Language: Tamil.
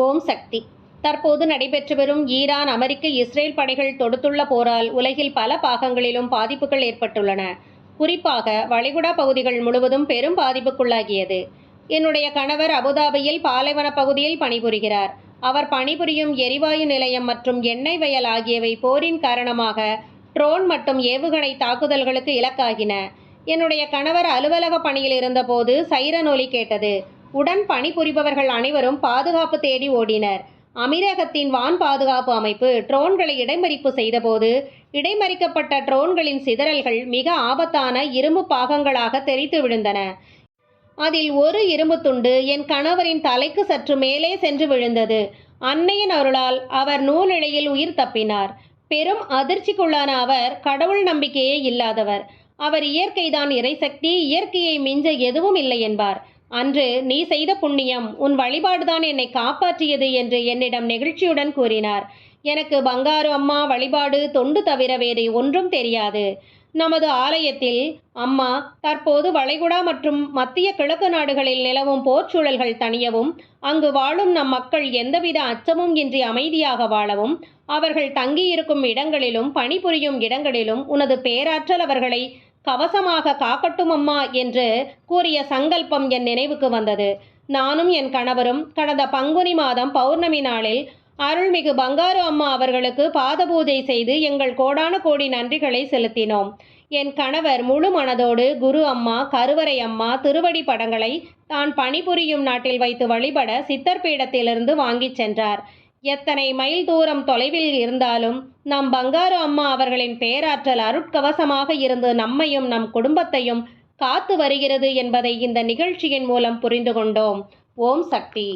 ஓம் சக்தி. தற்போது நடைபெற்று வரும் ஈரான், அமெரிக்க, இஸ்ரேல் படைகள் தொடுத்துள்ள போரால் உலகில் பல பாகங்களிலும் பாதிப்புகள் ஏற்பட்டுள்ளன. குறிப்பாக வளைகுடா பகுதிகள் முழுவதும் பெரும் பாதிப்புக்குள்ளாகியது. என்னுடைய கணவர் அபுதாபியில் பாலைவன பகுதியில் பணிபுரிகிறார். அவர் பணிபுரியும் எரிவாயு நிலையம் மற்றும் எண்ணெய் வயல் ஆகியவை போரின் காரணமாக ட்ரோன் மற்றும் ஏவுகணை தாக்குதல்களுக்கு இலக்காகின. என்னுடைய கணவர் அலுவலக பணியில் இருந்தபோது சைரன் ஒலி கேட்டது. உடன் பணிபுரிபவர்கள் அனைவரும் பாதுகாப்பு தேடி ஓடினர். அமீரகத்தின் வான் பாதுகாப்பு அமைப்பு ட்ரோன்களை இடைமறிப்பு செய்தபோது இடைமறிக்கப்பட்ட ட்ரோன்களின் சிதறல்கள் மிக ஆபத்தான இரும்பு பாகங்களாக தெறித்து விழுந்தன. அதில் ஒரு இரும்பு துண்டு என் கணவரின் தலைக்கு சற்று மேலே சென்று விழுந்தது. அன்னையின் அருளால் அவர் நூலிழையில் உயிர் தப்பினார். பெரும் அதிர்ச்சிக்குள்ளான அவர் கடவுள் நம்பிக்கையே இல்லாதவர். அவர் இயற்கைதான் இறைசக்தி, இயற்கையை மிஞ்ச எதுவும் இல்லை என்பார். அன்று நீ செய்த புண்ணியம், உன் வழிபாடுதான் என்னை காப்பாற்றியது என்று என்னிடம் நெகிழ்ச்சியுடன் கூறினார். எனக்கு பங்காரு அம்மா வழிபாடு தொண்டு தவிர வேறு ஒன்றும் தெரியாது. நமது ஆலயத்தில் அம்மா தற்போது வளைகுடா மற்றும் மத்திய கிழக்கு நாடுகளில் நிலவும் போர்ச்சூழல்கள் தணியவும், அங்கு வாழும் நம் மக்கள் எந்தவித அச்சமும் இன்றி அமைதியாக வாழவும், அவர்கள் தங்கியிருக்கும் இடங்களிலும் பணிபுரியும் இடங்களிலும் உனது பேராற்றல் அவர்களை கவசமாக காக்கட்டும் அம்மா என்று கூறிய சங்கல்பம் என் நினைவுக்கு வந்தது. நானும் என் கணவரும் கடந்த பங்குனி மாதம் பௌர்ணமி நாளில் அருள்மிகு பங்காரு அம்மா அவர்களுக்கு பாத பூஜை செய்து எங்கள் கோடான கோடி நன்றிகளை செலுத்தினோம். என் கணவர் முழு மனதோடு குரு அம்மா, கருவறை அம்மா திருவடி படங்களை தான் பணிபுரியும் நாட்டில் வைத்து வழிபட சித்தர் பீடத்திலிருந்து வாங்கிச் சென்றார். எத்தனை மைல் தூரம் தொலைவில் இருந்தாலும் நம் பங்காரு அம்மா அவர்களின் பேராற்றல் அருட்கவசமாக இருந்து நம்மையும் நம் குடும்பத்தையும் காத்து வருகிறது என்பதை இந்த நிகழ்ச்சியின் மூலம் புரிந்து கொண்டோம். ஓம் சக்தி.